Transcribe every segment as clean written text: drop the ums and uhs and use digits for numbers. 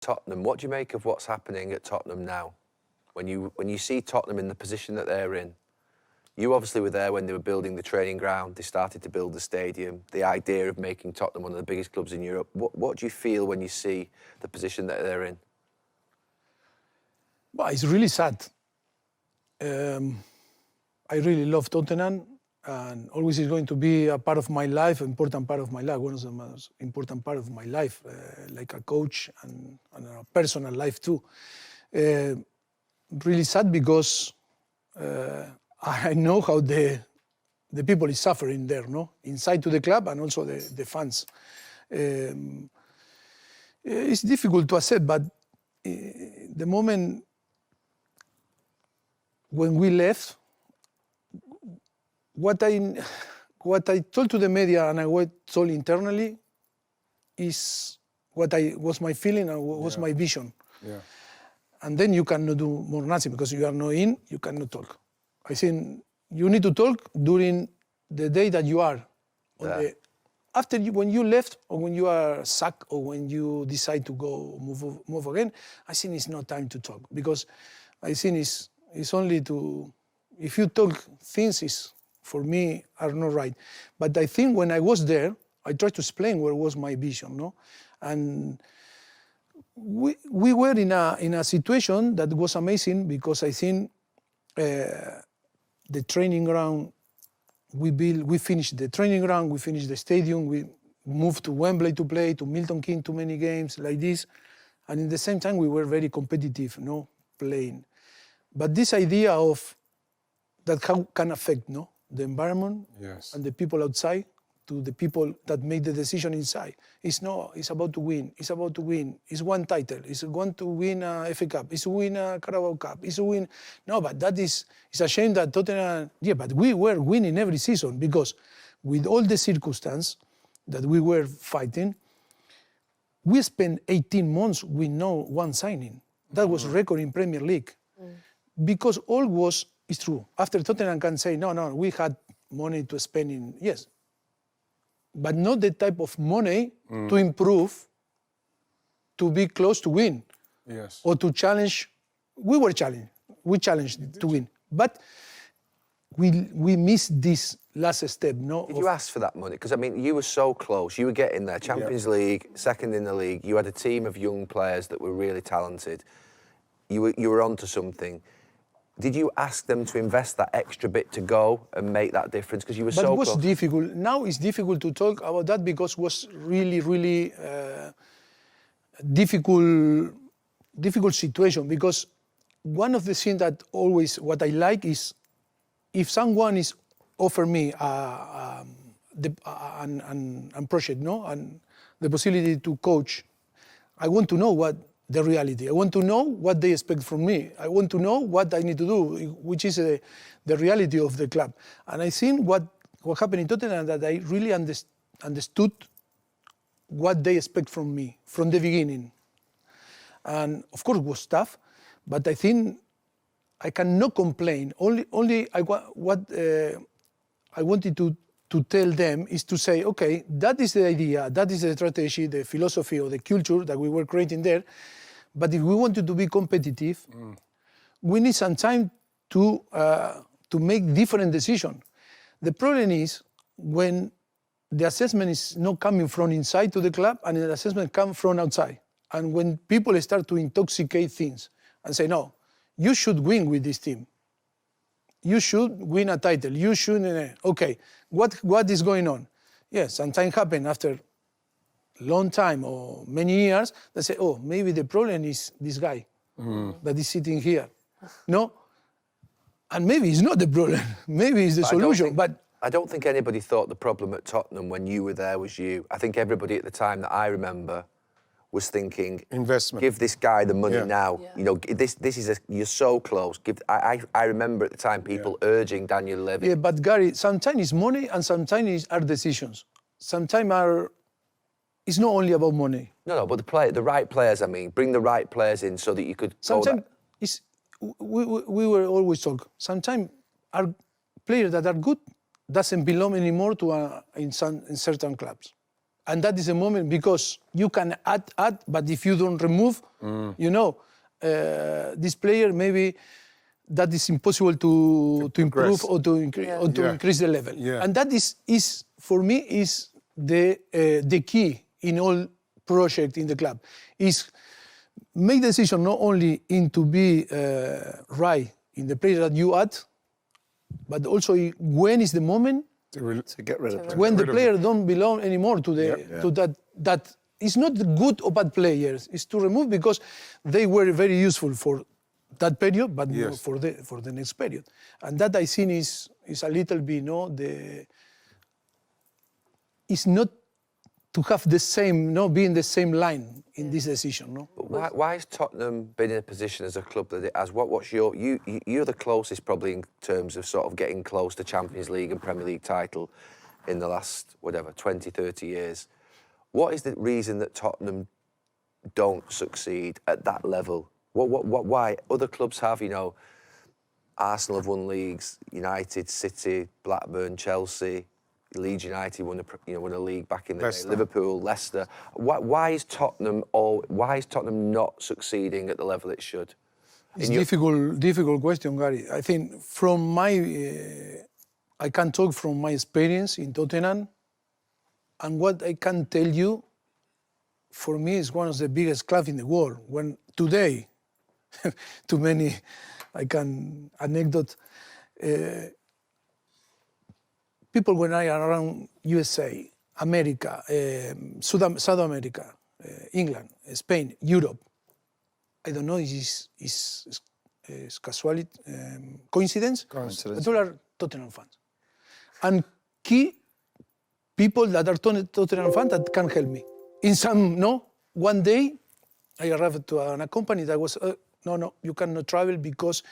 Tottenham, what do you make of what's happening at Tottenham now? When you see Tottenham in the position that they're in, you obviously were there when they were building the training ground, they started to build the stadium, the idea of making Tottenham one of the biggest clubs in Europe. What do you feel when you see the position that they're in? Well, it's really sad. I really love Tottenham, and always is going to be a part of my life, an important part of my life, one of the most important part of my life, like a coach and a personal life too. Really sad because I know how the people is suffering there, no? Inside to the club and also the fans. It's difficult to accept, but the moment when we left, what I told to the media and I told internally is what was my feeling and what was my vision. Yeah. And then you cannot do more nothing because you are not in, you cannot talk. I think you need to talk during the day that you are. When you left or when you are sacked or when you decide to go move again, I think it's not time to talk because I think it's only to, if you talk things is, for me, are not right. But I think when I was there, I tried to explain what was my vision, no? And we were in a situation that was amazing because I think the training ground we finished the training ground, we finished the stadium, we moved to Wembley to play, to Milton Keynes, too many games like this. And at the same time, we were very competitive, no, playing. But this idea of that how can affect, no, the environment and the people outside to the people that make the decision inside. It's about to win. It's about to win. It's one title. It's going to win a FA Cup. It's to win a Carabao Cup. It's to win. No, but it's a shame that Tottenham, but we were winning every season because with all the circumstances that we were fighting, we spent 18 months with no one signing. That was record in Premier League. Because all is true. After Tottenham can say, no, we had money to spend in, yes. But not the type of money to improve, to be close to win. Yes. Or to challenge. We challenged to win. But we missed this last step, no? Did you ask for that money? Because, I mean, you were so close. You were getting there, Champions League, second in the league. You had a team of young players that were really talented. You were onto something. Did you ask them to invest that extra bit to go and make that difference? Because you were so close. But it was difficult. Now it's difficult to talk about that because it was really, really difficult situation. Because one of the things that always, what I like is, if someone is offer me a project, no, and the possibility to coach, I want to know what the reality. I want to know what they expect from me. I want to know what I need to do, which is the reality of the club. And I think what happened in Tottenham that I really understood what they expect from me from the beginning. And of course it was tough, but I think I cannot complain. Only what I wanted to tell them is to say, okay, that is the idea, that is the strategy, the philosophy or the culture that we were creating there. But if we wanted to be competitive, we need some time to make different decisions. The problem is when the assessment is not coming from inside to the club and the assessment comes from outside. And when people start to intoxicate things and say, no, you should win with this team. You should win a title. You should, okay, what is going on? Yes, sometimes happen after long time or many years, they say, oh, maybe the problem is this guy that is sitting here. No? And maybe it's not the problem. Maybe it's the solution. I don't think anybody thought the problem at Tottenham when you were there was you. I think everybody at the time that I remember was thinking, investment. Give this guy the money now. Yeah. You know, this is you're so close. I remember at the time people urging Daniel Levy. Yeah, but Gary, sometimes it's money and sometimes it's our decisions. Sometimes it's not only about money. No, but the right players, I mean, bring the right players in so that you could. Sometimes we were always talk. Sometimes our players that are good doesn't belong anymore to in certain clubs. And that is a moment because you can add, but if you don't remove, this player maybe that is impossible to improve or to increase the level. Yeah. And that is for me is the key in all project in the club is make decision not only in to be right in the player that you add, but also when is the moment To get rid of players. when the player don't belong anymore to that it's not good or bad players. It's to remove because they were very useful for that period, but not for the next period. And that I think is a little bit it's not to have the same, be in the same line in this decision, no? But why has Tottenham been in a position as a club that it has? What's you're the closest probably in terms of sort of getting close to Champions League and Premier League title in the last, 20, 30 years. What is the reason that Tottenham don't succeed at that level? Why? Other clubs have, Arsenal have won leagues, United, City, Blackburn, Chelsea, Leeds United won a league back in the day. Liverpool, Leicester. Why is Tottenham not succeeding at the level it should? It's difficult question, Gary. I think I can talk from my experience in Tottenham, and what I can tell you, for me, is one of the biggest clubs in the world. When today, too many, I can anecdote. People when I are around USA, America, South America, England, Spain, Europe, I don't know if it's casuality, coincidence, but all are Tottenham fans. And key people that are Tottenham fans that can help me. In some, one day I arrived to a company that was, no, you cannot travel because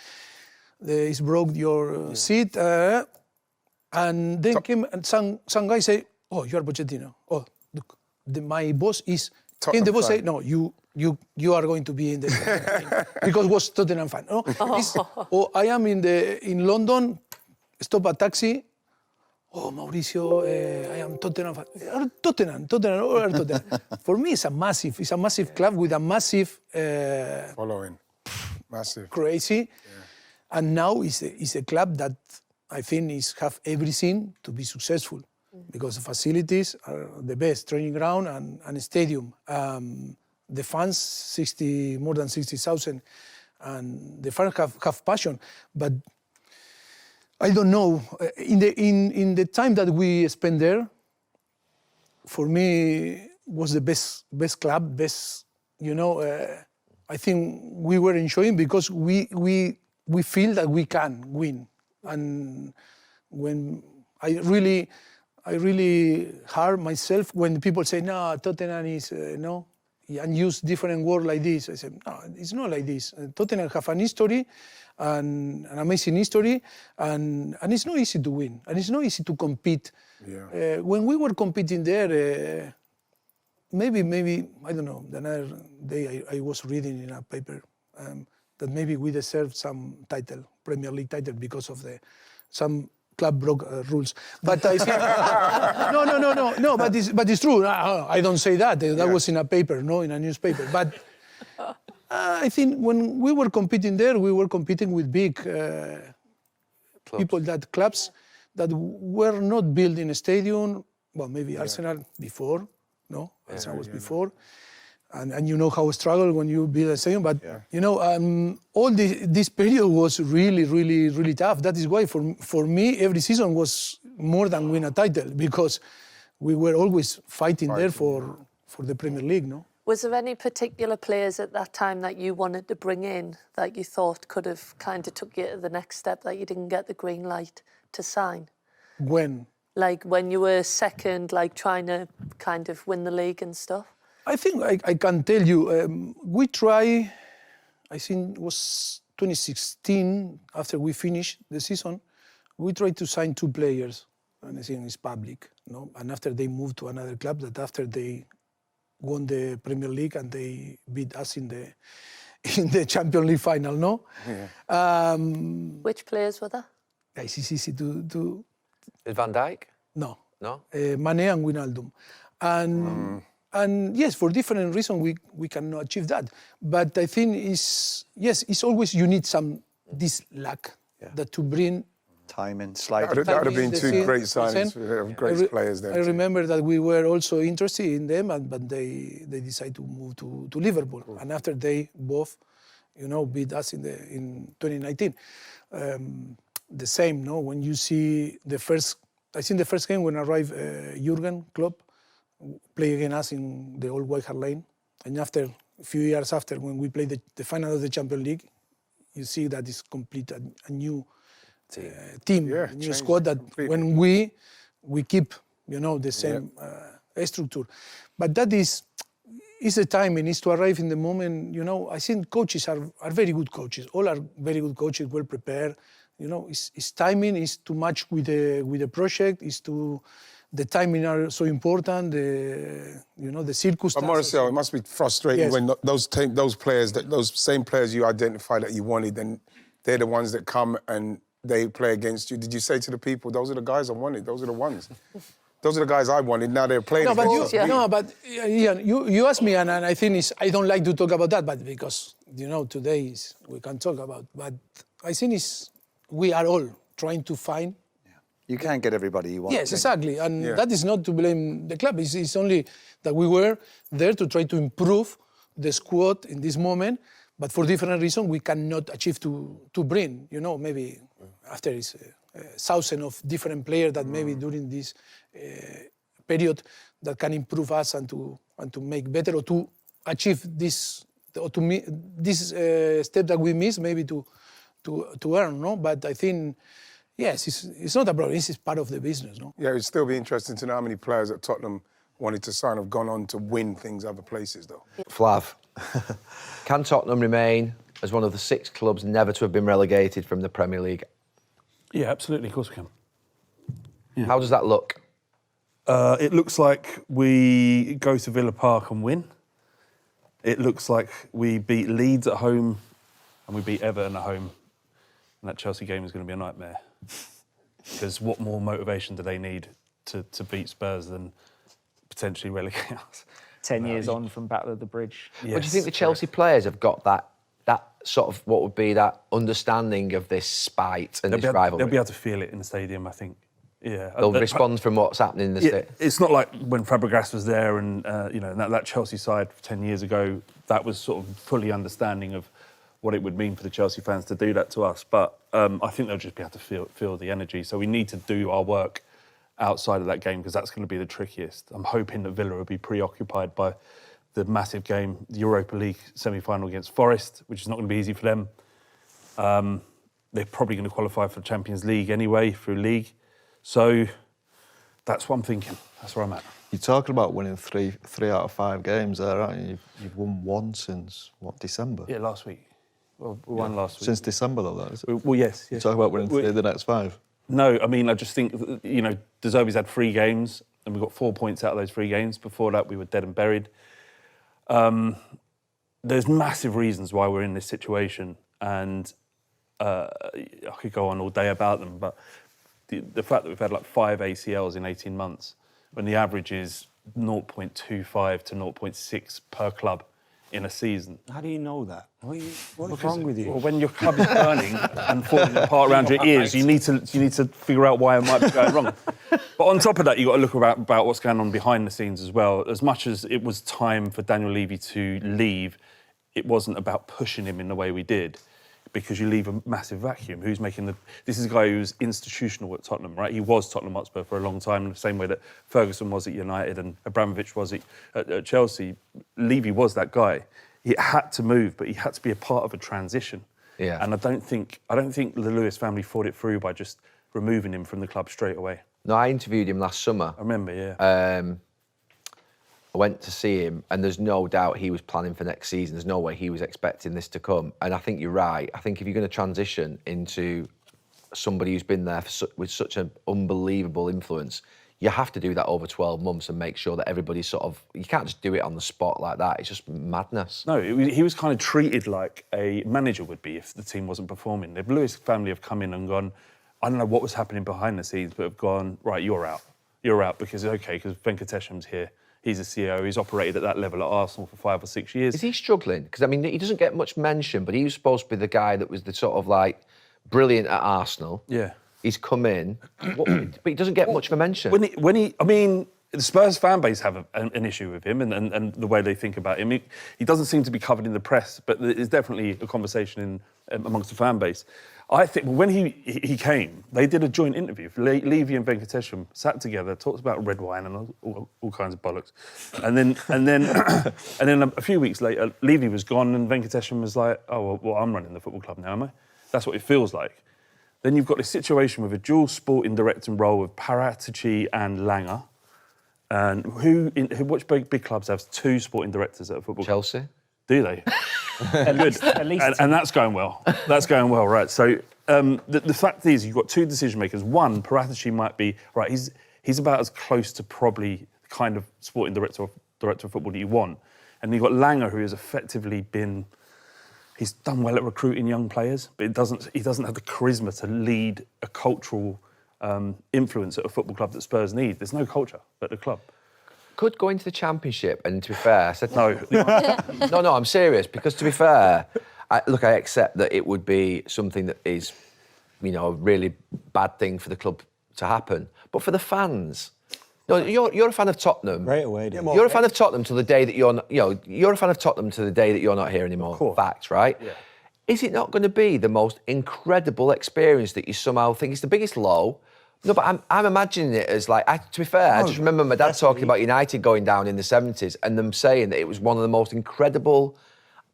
it's broke your seat. And then came and some guy say, "Oh, you are Pochettino. Oh, look, my boss is." Tottenham and the boss fan. say, "No, you are going to be in the because was Tottenham fan." No, or I am in London, stop a taxi. Oh, Mauricio, I am Tottenham fan. Tottenham. For me, it's a massive club with a massive Following. Massive. crazy, and now it's a club that I think have everything to be successful because the facilities are the best, training ground and stadium. The fans, more than 60,000, and the fans have passion. But I don't know. In the time that we spent there, for me was the best club, best. I think we were enjoying because we feel that we can win. And when I really hurt myself when people say, "No, Tottenham is no," and use different words like this. I said, "No, it's not like this. Tottenham have an history, an amazing history, and it's not easy to win, and it's not easy to compete." Yeah. When we were competing there, maybe I don't know. The other day I was reading in a paper that maybe we deserve some title, Premier League title, because of some club broke rules. But I think no. But it's true. I don't say that. That was in a paper, in a newspaper. But I think when we were competing there, we were competing with big clubs that were not built in a stadium. Well, maybe Arsenal before, Arsenal was before. And you know how struggle when you build a stadium, but all this period was really, really, really tough. That is why for me every season was more than win a title because we were always fighting there for the Premier League. No. Was there any particular players at that time that you wanted to bring in that you thought could have kind of took you to the next step that you didn't get the green light to sign? When? Like when you were second, like trying to kind of win the league and stuff? I think I can tell you, we try, I think it was 2016, after we finished the season, we tried to sign 2 players, and I think it's public, and after they moved to another club, that after they won the Premier League and they beat us in the Champions League final, no? Yeah. Which players were there? It's easy to... Is Van Dijk? No. No? Mane and Wijnaldum. And yes, for different reasons we cannot achieve that. But I think it's always you need this luck that to bring. Timing, slide. That would have been two great signings of great players then. I remember that we were also interested in them, but they decided to move to Liverpool. And after they both, beat us in 2019. The same, no? When you see the first game when arrived Jurgen Klopp, play against us in the old White Hart Lane. And after a few years after, when we played the final of the Champions League, you see that it's complete a new team, a new squad that completely. When we keep, the same structure. But that is the timing, is to arrive in the moment, I think coaches are very good coaches. All are very good coaches, well prepared. It's timing, is to match with the project, the timing are so important, the circumstances. But Mauricio, it must be frustrating when those same players you identified that you wanted, then they're the ones that come and they play against you. Did you say to the people, those are the guys I wanted, those are the ones? Those are the guys I wanted, now they're playing against us. No, but you asked me, and I think I don't like to talk about that, but because, today we can talk about, but I think we are all trying to find. You can't get everybody you want. Yes, exactly. And that is not to blame the club. It's only that we were there to try to improve the squad in this moment, but for different reasons we cannot achieve to bring, maybe after it's 1,000 of different players that maybe during this period that can improve us and to make better or to achieve this, or to this step that we miss maybe to earn, no? But I think, yes, it's not a problem. It's part of the business, no? Yeah, it'd still be interesting to know how many players at Tottenham wanted to sign have gone on to win things other places, though. Flav, can Tottenham remain as one of the 6 clubs never to have been relegated from the Premier League? Yeah, absolutely. Of course we can. Yeah. How does that look? It looks like we go to Villa Park and win. It looks like we beat Leeds at home and we beat Everton at home. And that Chelsea game is going to be a nightmare. Because what more motivation do they need to beat Spurs than potentially relegate us? 10 years on from Battle of the Bridge. Yes, but do you think the Chelsea players have got that sort of, what would be that understanding of this spite and this rivalry? They'll be able to feel it in the stadium, I think. Yeah, they'll respond from what's happening in the state. It's not like when Fabregas was there and that Chelsea side 10 years ago, that was sort of fully understanding of what it would mean for the Chelsea fans to do that to us. But I think they'll just be able to feel the energy. So we need to do our work outside of that game because that's going to be the trickiest. I'm hoping that Villa will be preoccupied by the massive game, the Europa League semi-final against Forest, which is not going to be easy for them. They're probably going to qualify for the Champions League anyway through league. So that's what I'm thinking. That's where I'm at. You're talking about winning three out of 5 games there, aren't you? You've won 1 since, December? Yeah, last week. Well, we won last week. Since December, though, that is it? Well, yes. You talk about winning 3 of the next 5. No, I mean, I just think, De Zerbi's had 3 games and we got 4 points out of those 3 games. Before that, we were dead and buried. There's massive reasons why we're in this situation, and I could go on all day about them, but the fact that we've had like 5 ACLs in 18 months, when the average is 0.25 to 0.6 per club in a season. How do you know that? What's wrong with you? Well, when your club is burning and falling apart around your ears, you need to figure out why it might be going wrong. But on top of that, you've got to look about what's going on behind the scenes as well. As much as it was time for Daniel Levy to leave, it wasn't about pushing him in the way we did, because you leave a massive vacuum. Who's making the... This is a guy who's institutional at Tottenham, right? He was Tottenham Hotspur for a long time, in the same way that Ferguson was at United and Abramovich was at Chelsea. Levy was that guy. He had to move, but he had to be a part of a transition. Yeah. And I don't think the Lewis family thought it through by just removing him from the club straight away. No, I interviewed him last summer. I remember, yeah. I went to see him, and there's no doubt he was planning for next season. There's no way he was expecting this to come. And I think you're right. I think if you're going to transition into somebody who's been there with such an unbelievable influence, you have to do that over 12 months and make sure that everybody's sort of... You can't just do it on the spot like that. It's just madness. No, he was kind of treated like a manager would be if the team wasn't performing. The Lewis family have come in and gone, I don't know what was happening behind the scenes, but have gone, right, you're out. You're out because Venkatesham's here. He's a CEO. He's operated at that level at Arsenal for 5 or 6 years. Is he struggling? Because, I mean, he doesn't get much mention, but he was supposed to be the guy that was the sort of, like, brilliant at Arsenal. Yeah. He's come in, but he doesn't get much of a mention. I mean, the Spurs fan base have an issue with him and the way they think about him. He doesn't seem to be covered in the press, but there's definitely a conversation amongst the fan base. I think when he came, they did a joint interview. Levy and Venkatesham sat together, talked about red wine and all kinds of bollocks, and then a few weeks later, Levy was gone and Venkatesham was like, "Oh well, I'm running the football club now, am I?" That's what it feels like. Then you've got this situation with a dual sporting director role with Paratici and Langer, and which big clubs have 2 sporting directors at a football club? Chelsea. Do they? At least. And that's going well. That's going well, right? So the fact is, you've got 2 decision makers. One, Paratici might be right. He's about as close to probably the kind of sporting director of football that you want. And you've got Langer, who has effectively been. He's done well at recruiting young players, but he doesn't have the charisma to lead a cultural influence at a football club that Spurs need. There's no culture at the club. Could go into the Championship, and to be fair, I said No. no, I'm serious, because to be fair, I accept that it would be something that is, a really bad thing for the club to happen. But for the fans, you're a fan of Tottenham. Great away, dude. You're a fan of Tottenham till the day that you're not, you're a fan of Tottenham till the day that you're not here anymore. Of course. Fact, right? Yeah. Is it not going to be the most incredible experience that you somehow think it's the biggest low? No, but I'm imagining it as like, to be fair, I just remember my dad talking about United going down in the 70s and them saying that it was one of the most incredible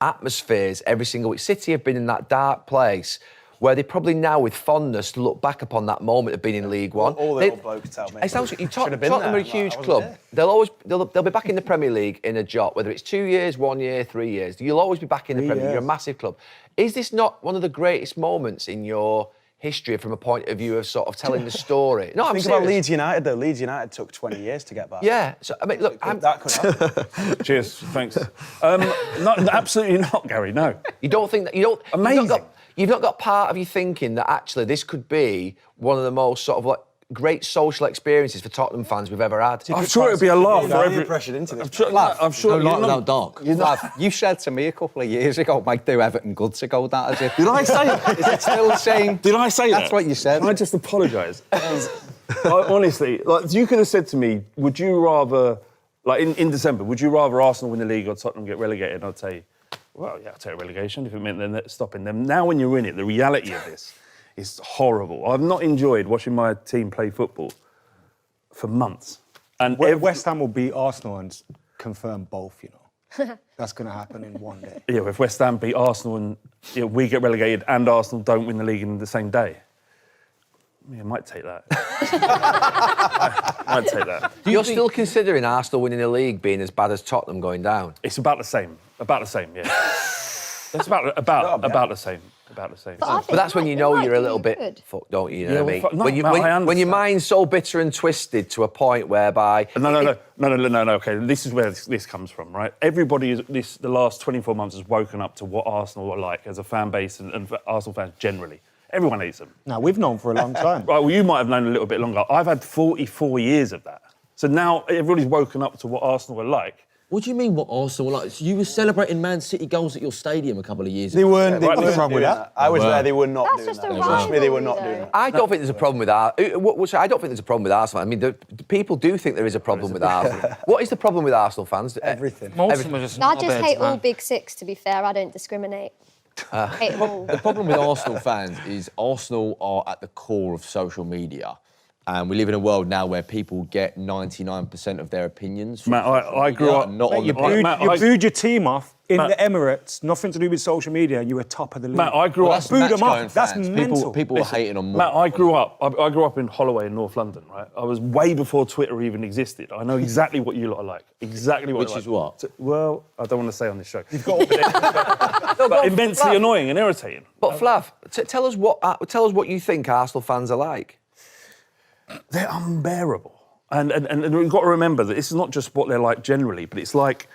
atmospheres every single week. City have been in that dark place where they probably now, with fondness, look back upon that moment of being in League One. All the old blokes tell me. Tottenham are a huge club. They'll be back in the Premier League in a jot, whether it's 2 years, 1 year, 3 years. You'll always be back in the Premier League. You're a massive club. Is this not one of the greatest moments in your history from a point of view of sort of telling the story? No, I'm Think serious. about Leeds United, though. Leeds United took 20 years to get back. Yeah, so I mean, look, That could happen. Cheers, thanks. No, absolutely not, Gary. No. You don't think that? You don't. Amazing. You've not got part of you thinking that actually this could be one of the most sort of like great social experiences for Tottenham fans we've ever had. I'm sure it'd be a laugh for every. Pressured into this. I'm sure. Doc. You said to me a couple of years ago, Mike, do Everton good to go that as if. Did I say it? Is it still the same? Did I say that? That's what you said. Can I just apologise? Honestly, like you could have said to me, would you rather, like in December, would you rather Arsenal win the league or Tottenham get relegated? And I'd say, well, yeah, I'll take relegation if it meant then stopping them. Now when you're in it, the reality of this is horrible. I've not enjoyed watching my team play football for months. And West Ham will beat Arsenal and confirm both, That's going to happen in one day. Yeah, if West Ham beat Arsenal and we get relegated and Arsenal don't win the league in the same day, I might take that. I might take that. You're still considering Arsenal winning the league being as bad as Tottenham going down? It's about the same. About the same, yeah. It's about the same. About the same. But that's when you know you're a little bit fucked, don't you? You know what I mean? When your mind's so bitter and twisted to a point whereby... No. Okay, this is where this comes from, right? Everybody, the last 24 months has woken up to what Arsenal are like as a fan base and Arsenal fans generally. Everyone hates them. No, we've known for a long time. Right, well, you might have known a little bit longer. I've had 44 years of that. So now everybody's woken up to what Arsenal are like. What do you mean what Arsenal were like? So you were celebrating Man City goals at your stadium a couple of years ago. They weren't. Right, What's wrong with that? I was there. They were not doing just that. a Trust me, they were rivalry, not doing though. that. I don't think there's a problem with Arsenal. I don't think there's a problem with Arsenal. I mean, the people do think there is a problem with Arsenal. What is the problem with Arsenal fans? Everything. I just hate all Big Six, to be fair. I don't discriminate. Hate them all. The problem with Arsenal fans is Arsenal are at the core of social media. And we live in a world now where people get 99% of their opinions from Matt, I grew up... not on You the booed your team off in the Emirates, nothing to do with social media, and you were top of the league. Matt, I grew up... That's booed them match-going off. That's fans. mental. People were hating on more. Matt, I grew up in Holloway in North London, right? I was way before Twitter even existed. I know exactly what you lot are like. Exactly what Which is what? Well, I don't want to say on this show. You've got but immensely annoying and irritating. But Flav, tell us what you think Arsenal fans are like. They're unbearable. And we've got to remember that this is not just what they're like generally, but it's like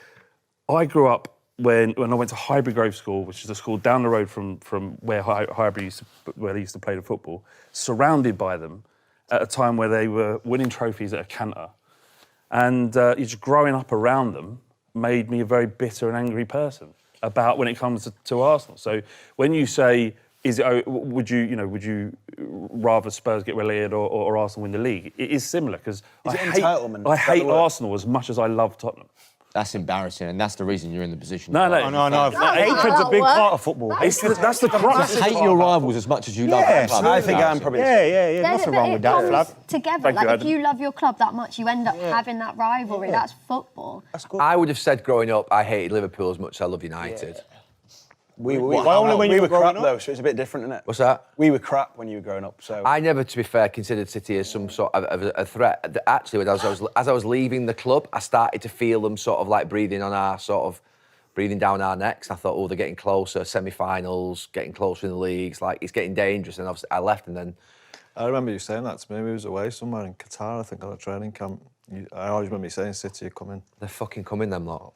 I grew up when I went to Highbury Grove School, which is a school down the road from where Highbury where they used to play the football, surrounded by them at a time where they were winning trophies at a canter. And just growing up around them made me a very bitter and angry person about when it comes to Arsenal. So when you say, would you rather Spurs get relegated or Arsenal win the league? It is similar because I hate Arsenal as much as I love Tottenham. That's embarrassing, and that's the reason you're in the position. No. Hatred's a big part of football. That's the crux. Hate your rivals as much as you love the club. I think I'm probably... Yeah. Nothing wrong with that, Flav. Together, if you love your club that much, you end up having that rivalry. That's football. That's good. I would have said growing up, I hated Liverpool as much as I love United. Yeah. We were crap though, so it's a bit different, isn't it? What's that? We were crap when you were growing up, so... I never, to be fair, considered City as some sort of a threat. Actually, as I was leaving the club, I started to feel them sort of like breathing down our necks. I thought, they're getting closer, semi-finals, getting closer in the leagues, like it's getting dangerous. And obviously I left, and then... I remember you saying that to me. We was away somewhere in Qatar, I think, on a training camp. I always remember you saying City are coming. They're fucking coming, them lot.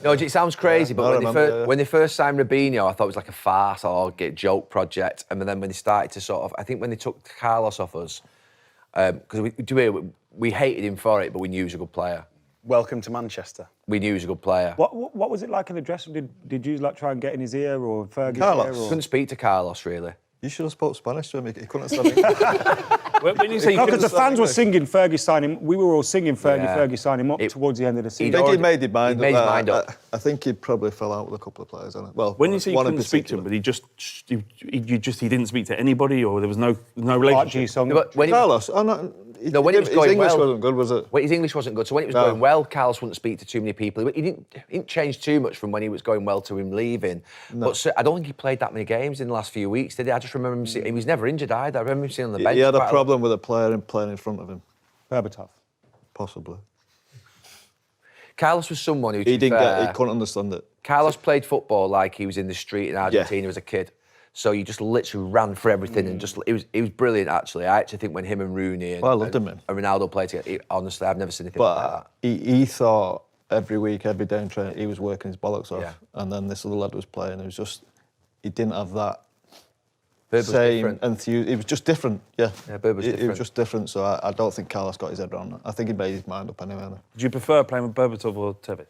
No, it sounds crazy, but when they first signed Robinho, I thought it was like a farce or joke project. And then when they started to sort of, I think when they took Carlos off us, because we hated him for it, but we knew he was a good player. Welcome to Manchester. We knew he was a good player. What was it like in the dressing room? Did you like try and get in his ear or Fergie's Carlos? ear? Or... Couldn't speak to Carlos, really. You should have spoke Spanish to him. He couldn't understand When you say because the fans were singing Fergie signing, we were all singing Fergie signing him up towards the end of the season. I think he made his mind up. I think he'd probably fell out with a couple of players, hasn't it? Well, when you say you couldn't speak to him, but he didn't speak to anybody, or there was no relationship. Carlos, when it was going his English well, wasn't good, was it? His English wasn't good, so when it was going well, Carlos wouldn't speak to too many people. He didn't change too much from when he was going well to him leaving. No. But I don't think he played that many games in the last few weeks, did he? I just remember him he was never injured either. I remember him sitting on the bench. He had a problem with a player playing in front of him. Berbatov. Possibly. Carlos was someone who... He couldn't understand it. Carlos played football like he was in the street in Argentina as a kid. So you just literally ran for everything and just... It was brilliant, actually. I actually think when him and Rooney and, I loved him, man. And Ronaldo played together, honestly, I've never seen anything like that. He thought every week, every day in training, he was working his bollocks off. Yeah. And then this other lad was playing. It was just... He didn't have that same enthusiasm. It was just different, yeah. Yeah, Berb was different. It was just different, so I don't think Carlos got his head around that. I think he made his mind up anyway. Do you prefer playing with Berbatov or Tevez?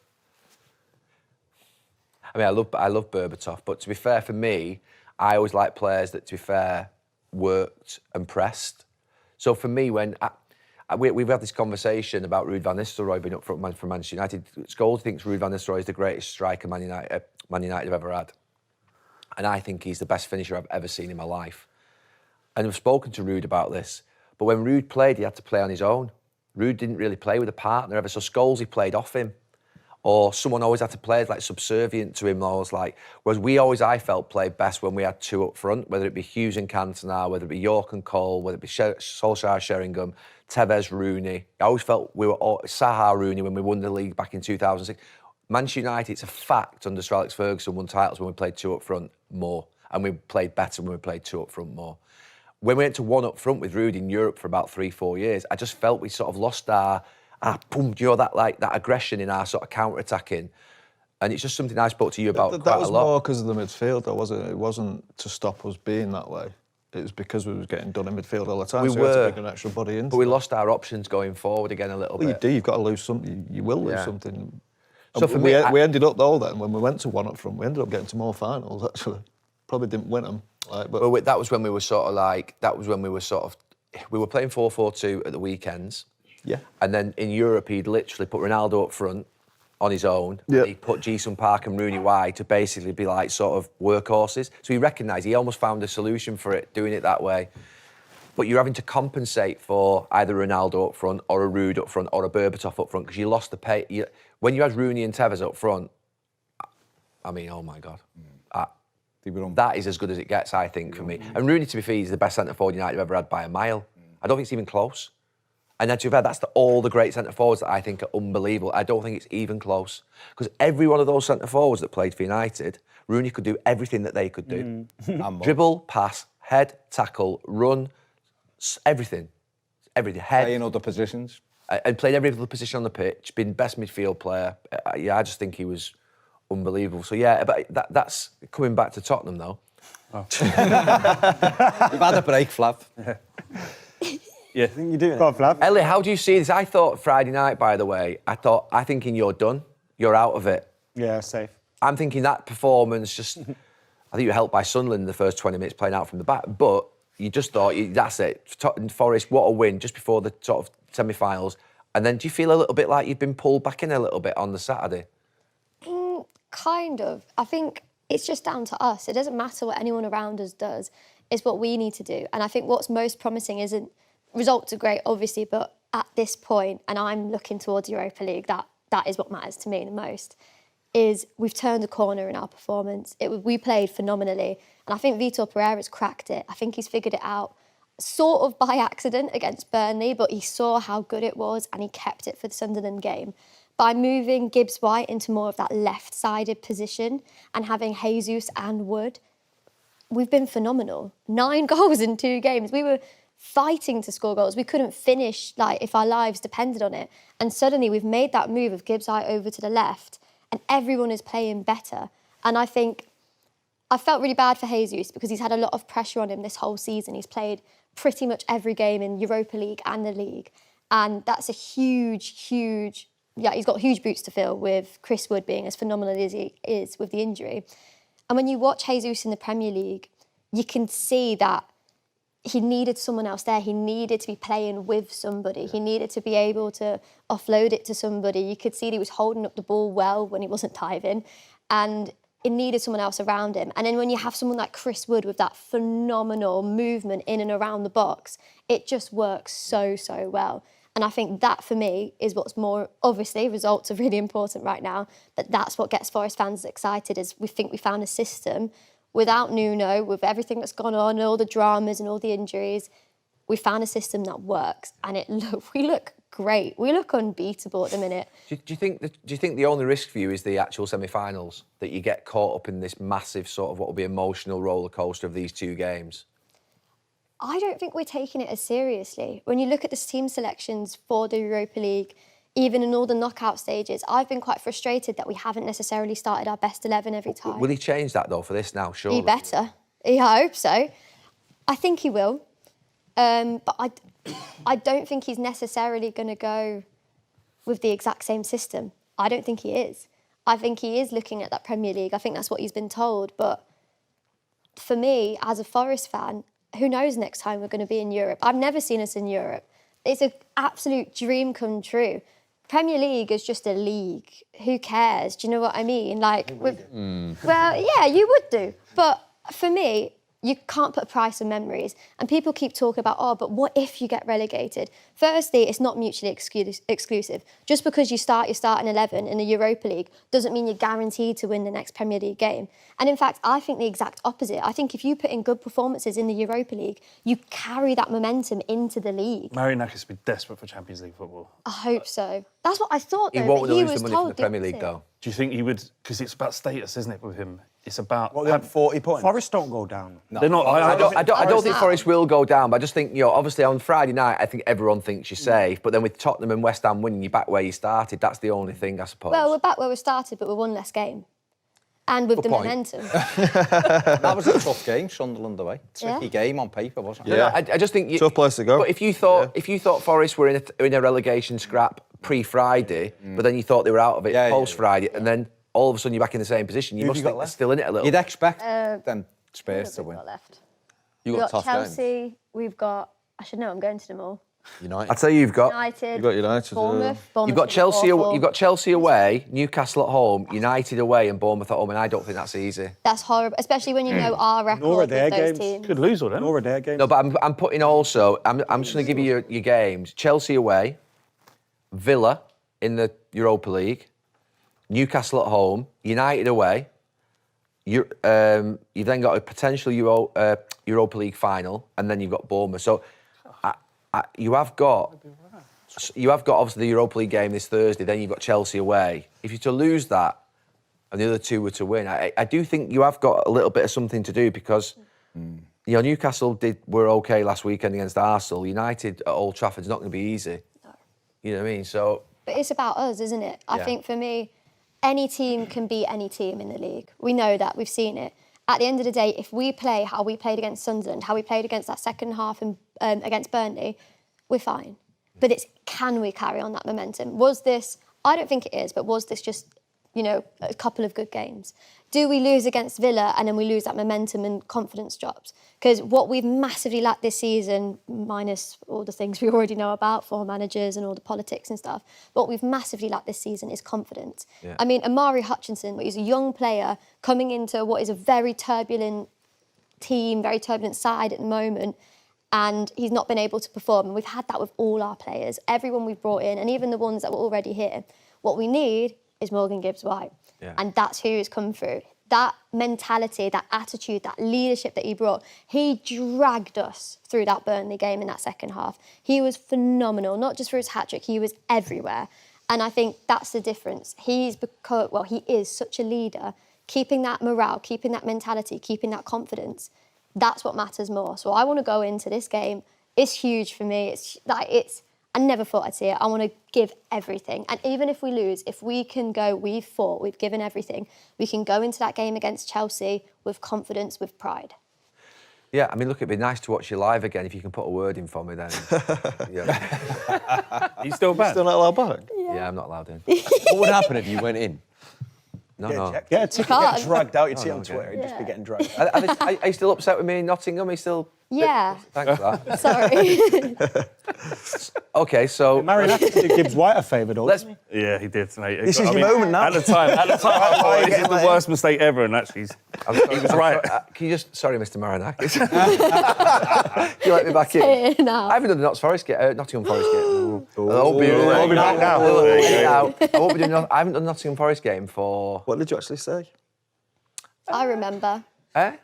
I mean, I love Berbatov, but to be fair, for me, I always like players that, to be fair, worked and pressed. So for me, when we've had this conversation about Ruud van Nistelrooy being up front for Manchester United, Scholes thinks Ruud van Nistelrooy is the greatest striker Man United have ever had. And I think he's the best finisher I've ever seen in my life. And I've spoken to Ruud about this, but when Ruud played, he had to play on his own. Ruud didn't really play with a partner ever, so Scholes, he played off him. Or someone always had to play like subservient to him. Whereas we always, I felt, played best when we had two up front, whether it be Hughes and Cantona, whether it be York and Cole, whether it be Solskjaer, Sheringham, Tevez, Rooney. I always felt we were all Saha, Rooney when we won the league back in 2006. Manchester United, it's a fact under Sir Alex Ferguson won titles when we played two up front more, and we played better when we played two up front more. When we went to one up front with Ruud in Europe for about 3-4 years, I just felt we sort of lost that aggression in our sort of counter-attacking. And it's just something I spoke to you about quite a lot. That was more because of the midfield, though, wasn't it? It wasn't to stop us being that way. It was because we was getting done in midfield all the time, so we had to bring an extra body in. But we lost our options going forward again a little bit. You do, you've got to lose something. You will lose something. So for me, we ended up, though, then, when we went to one up front, we ended up getting to more finals, actually. Probably didn't win them. But that was when we were we were playing 4-4-2 at the weekends. Yeah. And then in Europe, he'd literally put Ronaldo up front on his own. Yeah. And he'd put Jason Park and Rooney wide to basically be like sort of workhorses. So he recognised, he almost found a solution for it, doing it that way. But you're having to compensate for either Ronaldo up front or a Ruud up front or a Berbatov up front because you lost the pay. When you had Rooney and Tevez up front, I mean, oh my God. That is as good as it gets, I think, for me. And Rooney, to be fair, is the best centre-forward United have ever had by a mile. I don't think it's even close. And then, to be fair, that's all the great centre-forwards that I think are unbelievable. I don't think it's even close. Because every one of those centre-forwards that played for United, Rooney could do everything that they could do. Dribble, pass, head, tackle, run, everything. Everything. Head. Play in other positions. And played every other position on the pitch, been best midfield player. I just think he was unbelievable. So, but that's coming back to Tottenham, though. You've had a break, Flav. Yeah. I think you're doing it. Go on, Flav. Ellie, how do you see this? I thought Friday night, by the way, I thinking you're done. You're out of it. Yeah, safe. I'm thinking that performance just... I think you were helped by Sunderland in the first 20 minutes playing out from the back, but you just thought, that's it. Tottenham Forest, what a win just before the sort of semi-finals. And then do you feel a little bit like you've been pulled back in a little bit on the Saturday? Kind of. I think it's just down to us. It doesn't matter what anyone around us does. It's what we need to do. And I think what's most promising isn't... Results are great, obviously, but at this point, and I'm looking towards Europa League, that is what matters to me the most, is we've turned a corner in our performance. We played phenomenally. And I think Vitor Pereira's cracked it. I think he's figured it out sort of by accident against Burnley, but he saw how good it was and he kept it for the Sunderland game. By moving Gibbs-White into more of that left-sided position and having Jesus and Wood, we've been phenomenal. 9 goals in 2 games. We were fighting to score goals. We couldn't finish like if our lives depended on it. And suddenly we've made that move of Gibbs-White over to the left and everyone is playing better. And I think I felt really bad for Jesus because he's had a lot of pressure on him this whole season. He's played pretty much every game in Europa League and the league. And that's a huge... he's got huge boots to fill with Chris Wood being as phenomenal as he is with the injury. And when you watch Jesus in the Premier League, you can see that he needed someone else there. He needed to be playing with somebody. He needed to be able to offload it to somebody. You could see that he was holding up the ball well when he wasn't diving. And it needed someone else around him. And then when you have someone like Chris Wood with that phenomenal movement in and around the box, it just works so, so well. And I think that, for me, is what's more... Obviously, results are really important right now, but that's what gets Forest fans excited, is we think we found a system without Nuno, with everything that's gone on, all the dramas and all the injuries. We found a system that works, and we look great. We look unbeatable at the minute. Do you think the only risk for you is the actual semi-finals, that you get caught up in this massive sort of what will be emotional roller coaster of these 2 games? I don't think we're taking it as seriously. When you look at the team selections for the Europa League, even in all the knockout stages, I've been quite frustrated that we haven't necessarily started our best 11 every time. Will he change that, though, for this now, surely? He better. I hope so. I think he will. But I don't think he's necessarily going to go with the exact same system. I don't think he is. I think he is looking at that Premier League. I think that's what he's been told. But for me, as a Forest fan, who knows next time we're going to be in Europe? I've never seen us in Europe. It's an absolute dream come true. Premier League is just a league. Who cares? Do you know what I mean? Like, well, yeah, you would do. But for me, you can't put a price on memories. And people keep talking about, oh, but what if you get relegated? Firstly, it's not mutually exclusive. Just because you start your starting 11 in the Europa League doesn't mean you're guaranteed to win the next Premier League game. And in fact, I think the exact opposite. I think if you put in good performances in the Europa League, you carry that momentum into the league. Marinakis would be desperate for Champions League football. I hope so. That's what I thought, though. He won't lose was the money told from the Premier League, opposite. though. Do you think he would? Because it's about status, isn't it, with him? It's about... Well, they had 40 points. Forest don't go down. No. They're not... I don't think Forest will go down, but I just think, obviously on Friday night, I think everyone thinks you're safe, but then with Tottenham and West Ham winning, you're back where you started. That's the only thing, I suppose. Well, we're back where we started, but we're one less game. And with the momentum. That was a tough game, Sunderland away. Tricky game on paper, wasn't it? Yeah. I just think... Tough place to go. But if you thought Forest were in a relegation scrap pre-Friday, but then you thought they were out of it post-Friday, and then all of a sudden you're back in the same position, you must think they're still in it a little. You'd expect them Spurs to win. We've got Chelsea, we've got... I should know, I'm going to them all. United. I'd say you've got United. Bournemouth. You've got Chelsea. You've got Chelsea away, Newcastle at home, United away, and Bournemouth at home. And I don't think that's easy. That's horrible, especially when you know our record with those teams. Could lose all them. Nor are their games. No, but I'm putting also. I'm just going to give you your games. Chelsea away, Villa in the Europa League, Newcastle at home, United away. You've then got a potential Europa League final, and then you've got Bournemouth. So. You have got obviously the Europa League game this Thursday, then you've got Chelsea away. If you're to lose that and the other 2 were to win, I do think you have got a little bit of something to do because Newcastle were okay last weekend against Arsenal. United at Old Trafford's not going to be easy. No. You know what I mean? So, but it's about us, isn't it? I think for me, any team can beat any team in the league. We know that, we've seen it. At the end of the day, if we play how we played against Sunderland, how we played against that second half and against Burnley, we're fine. But it's, can we carry on that momentum? Was this, I don't think it is, but was this just, a couple of good games? Do we lose against Villa and then we lose that momentum and confidence drops? Because what we've massively lacked this season, minus all the things we already know about, former managers and all the politics and stuff, what we've massively lacked this season is confidence. Yeah. I mean, Amari Hutchinson, he's a young player coming into what is a very turbulent team, very turbulent side at the moment, and he's not been able to perform. And we've had that with all our players, everyone we've brought in, and even the ones that were already here. What we need is Morgan Gibbs-White. Yeah. And that's who has come through. That mentality, that attitude, that leadership that he brought, he dragged us through that Burnley game in that second half. He was phenomenal, not just for his hat-trick, he was everywhere. And I think that's the difference. He is such a leader. Keeping that morale, keeping that mentality, keeping that confidence, that's what matters more. So I want to go into this game. It's huge for me. I never thought I'd see it. I want to give everything. And even if we lose, if we can go, we've fought, we've given everything, we can go into that game against Chelsea with confidence, with pride. Yeah, I mean, look, it'd be nice to watch you live again if you can put a word in for me then. Are you still back? Still not allowed back? Yeah, I'm not allowed in. What would happen if you went in? No. Get a ticket, get dragged out. You'd see it on Twitter. You'd just be getting dragged. Are you still upset with me in Nottingham? Are you still... Yeah. Thanks for that. Sorry. OK, so... Marinakis did Gibbs-White a favour, though. Yeah, he did, mate. This is your moment now. At the time, I thought this is the worst mistake ever, and actually, he was right. Can you just... Sorry, Mr Marinakis. Can you let me back in? No. I haven't done the Nottingham Forest game. We'll be back now. I haven't done the Nottingham Forest game for... What did you actually say? I remember. Eh?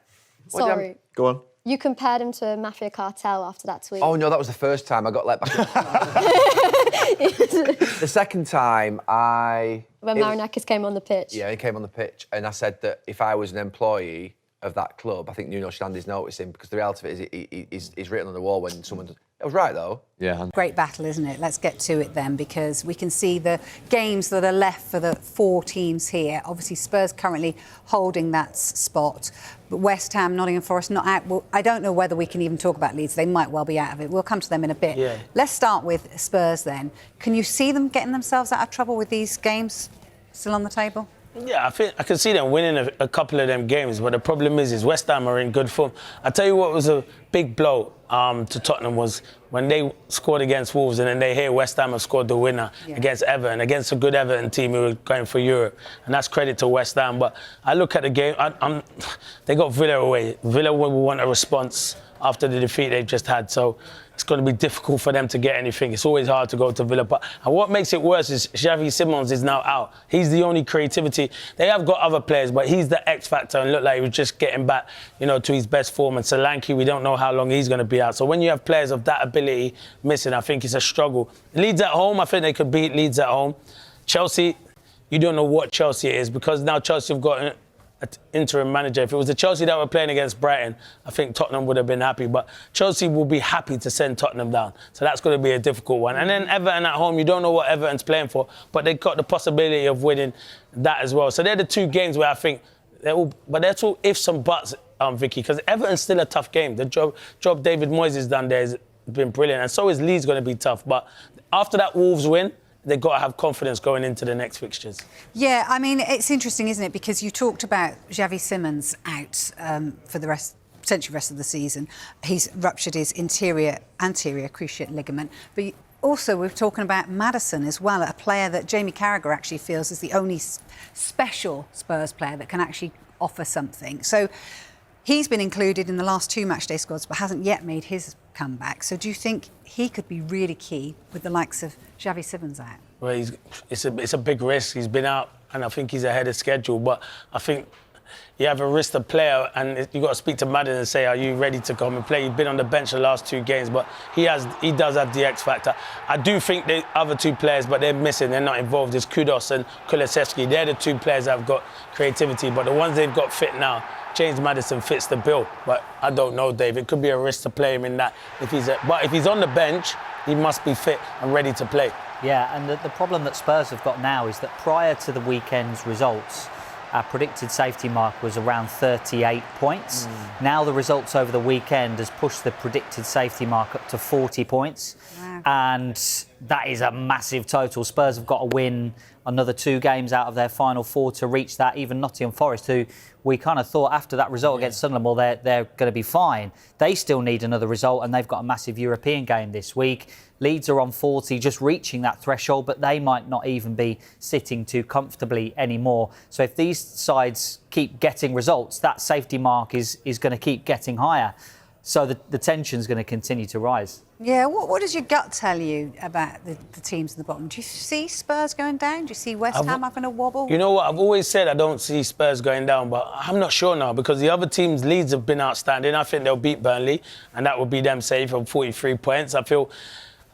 Sorry. Go on. You compared him to a mafia cartel after that tweet. Oh, no, that was the first time I got let back in. The second time, When Marinakis came on the pitch. Yeah, he came on the pitch, and I said that if I was an employee of that club, I think Nuno Shandy's noticing, because the reality of it is he's written on the wall when someone does... It was right, though. Yeah. Great battle, isn't it? Let's get to it then, because we can see the games that are left for the four teams here. Obviously, Spurs currently holding that spot, but West Ham, Nottingham Forest not out. Well, I don't know whether we can even talk about Leeds. They might well be out of it. We'll come to them in a bit. Yeah. Let's start with Spurs then. Can you see them getting themselves out of trouble with these games still on the table? Yeah, I think I can see them winning a couple of them games, but the problem is West Ham are in good form. I tell you what was a big blow to Tottenham was when they scored against Wolves, and then they hear West Ham have scored the winner against Everton, against a good Everton team who were going for Europe, and that's credit to West Ham. But I look at the game, they got Villa away. Villa will want a response after the defeat they've just had, so it's going to be difficult for them to get anything. It's always hard to go to Villa. And what makes it worse is Xavi Simons is now out. He's the only creativity. They have got other players, but he's the X factor and looked like he was just getting back, to his best form. And Solanke, we don't know how long he's going to be out. So when you have players of that ability missing, I think it's a struggle. Leeds at home, I think they could beat Leeds at home. Chelsea, you don't know what Chelsea is, because now Chelsea have got an interim manager. If it was the Chelsea that were playing against Brighton, I think Tottenham would have been happy. But Chelsea will be happy to send Tottenham down. So that's going to be a difficult one. And then Everton at home, you don't know what Everton's playing for, but they've got the possibility of winning that as well. So they're the two games where I think that's all ifs and buts, Vicky, because Everton's still a tough game. The job David Moyes has done there has been brilliant, and so is Leeds going to be tough. But after that Wolves win, they've got to have confidence going into the next fixtures. Yeah, I mean, it's interesting, isn't it? Because you talked about Xavi Simons out for the potentially rest of the season. He's ruptured his anterior cruciate ligament. But also, we're talking about Maddison as well, a player that Jamie Carragher actually feels is the only special Spurs player that can actually offer something. So he's been included in the last two matchday squads, but hasn't yet made his comeback. So do you think he could be really key with the likes of Xavi Simons out? Well, it's a big risk. He's been out, and I think he's ahead of schedule. But I think you have a risk to player, and you've got to speak to Madden and say, are you ready to come and play? He's been on the bench the last two games, but he does have the X factor. I do think the other two players, but they're missing. They're not involved. It's Kudos and Kulusevski. They're the two players that have got creativity, but the ones they've got fit now, James Maddison fits the bill, but I don't know, Dave. It could be a risk to play him in that. But if he's on the bench, he must be fit and ready to play. Yeah, and the problem that Spurs have got now is that prior to the weekend's results, our predicted safety mark was around 38 points. Now the results over the weekend has pushed the predicted safety mark up to 40 points. Wow. And that is a massive total. Spurs have got to win another 2 games out of their final 4 to reach that. Even Nottingham Forest, who we kind of thought after that result against Sunderland, well, they're going to be fine. They still need another result, and they've got a massive European game this week. Leeds are on 40, just reaching that threshold, but they might not even be sitting too comfortably anymore. So if these sides keep getting results, that safety mark is going to keep getting higher. So the tension's going to continue to rise. Yeah, what does your gut tell you about the teams at the bottom? Do you see Spurs going down? Do you see West Ham having a wobble? You know what? I've always said I don't see Spurs going down, but I'm not sure now because the other teams' leads have been outstanding. I think they'll beat Burnley, and that would be them safe on 43 points.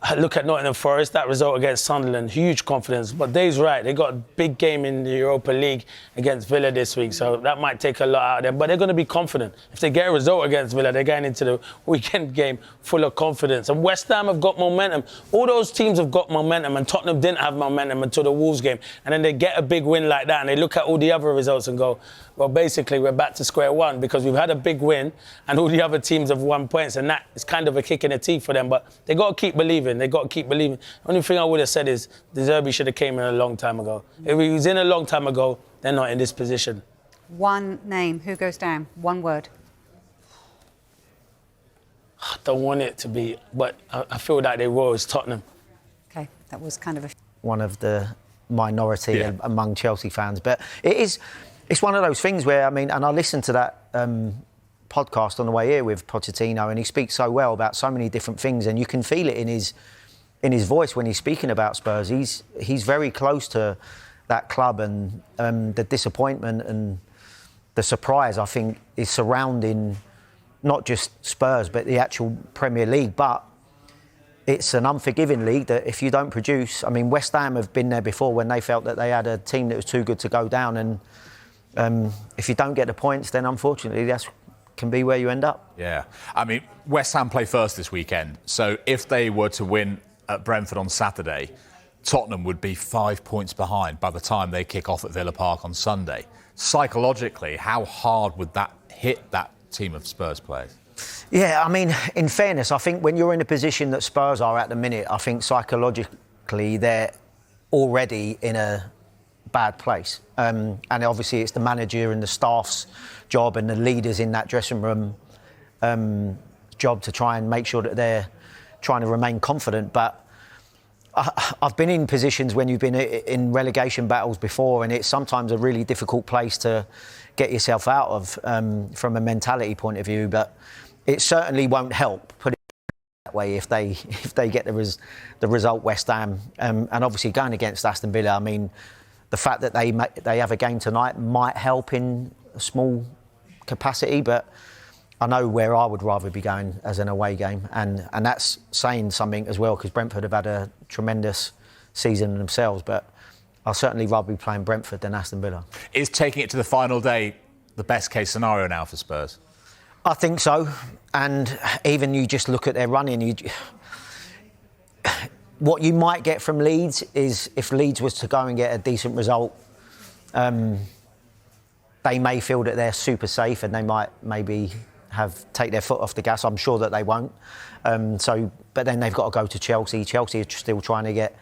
I look at Nottingham Forest, that result against Sunderland, huge confidence. But Dave's right, they got a big game in the Europa League against Villa this week, so that might take a lot out of them. But they're going to be confident. If they get a result against Villa, they're going into the weekend game full of confidence. And West Ham have got momentum. All those teams have got momentum, and Tottenham didn't have momentum until the Wolves game. And then they get a big win like that, and they look at all the other results and go, well, basically, we're back to square one because we've had a big win and all the other teams have won points, and that is kind of a kick in the teeth for them. But they got to keep believing. They got to keep believing. The only thing I would have said is De Zerbi should have came in a long time ago. If he was in a long time ago, they're not in this position. One name. Who goes down? One word. I don't want it to be, but I feel like they will. It's Tottenham. OK, that was kind of a... One of the minority among Chelsea fans. But it's one of those things where, I mean, and I listened to that podcast on the way here with Pochettino, and he speaks so well about so many different things, and you can feel it in his voice when he's speaking about Spurs. He's very close to that club, and the disappointment and the surprise, I think, is surrounding not just Spurs but the actual Premier League. But it's an unforgiving league that if you don't produce, I mean, West Ham have been there before when they felt that they had a team that was too good to go down, and if you don't get the points, then unfortunately that can be where you end up. Yeah. I mean, West Ham play first this weekend, so if they were to win at Brentford on Saturday, Tottenham would be 5 points behind by the time they kick off at Villa Park on Sunday. Psychologically, how hard would that hit that team of Spurs players? Yeah, I mean, in fairness, I think when you're in a position that Spurs are at the minute, I think psychologically they're already in a bad place. And obviously it's the manager and the staff's job and the leaders in that dressing room job to try and make sure that they're trying to remain confident. But I've been in positions when you've been in relegation battles before, and it's sometimes a really difficult place to get yourself out of from a mentality point of view. But it certainly won't help, put it that way, if they get the result West Ham. And obviously going against Aston Villa, I mean, the fact that they have a game tonight might help in a small capacity, but I know where I would rather be going as an away game, and that's saying something as well, because Brentford have had a tremendous season themselves, but I'll certainly rather be playing Brentford than Aston Villa. Is taking it to the final day the best case scenario now for Spurs? I think so, and even you just look at their running, what you might get from Leeds is if Leeds was to go and get a decent result, they may feel that they're super safe and they might maybe take their foot off the gas. I'm sure that they won't. But then they've got to go to Chelsea. Chelsea are still trying to get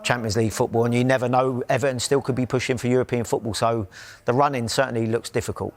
Champions League football, and you never know. Everton still could be pushing for European football. So the running certainly looks difficult.